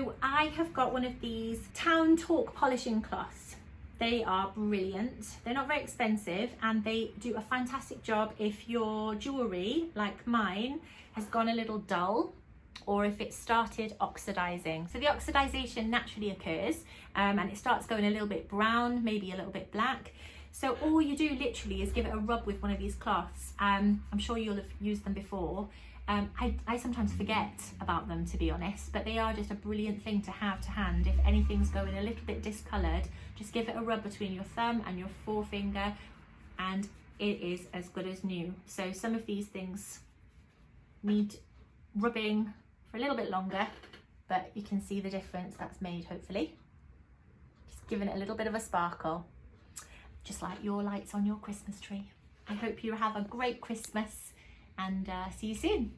So I have got one of these Town Talk polishing cloths. They are brilliant. They're not very expensive and they do a fantastic job if your jewellery, like mine, has gone a little dull or if it started oxidizing. So the oxidization naturally occurs and it starts going a little bit brown, maybe a little bit black. So all you do literally is give it a rub with one of these cloths. I'm sure you'll have used them before. I sometimes forget about them, to be honest, but they are just a brilliant thing to have to hand. If anything's going a little bit discoloured, just give it a rub between your thumb and your forefinger and it is as good as new. So some of these things need rubbing for a little bit longer, but you can see the difference that's made, hopefully. Just giving it a little bit of a sparkle, just like your lights on your Christmas tree. I hope you have a great Christmas and see you soon.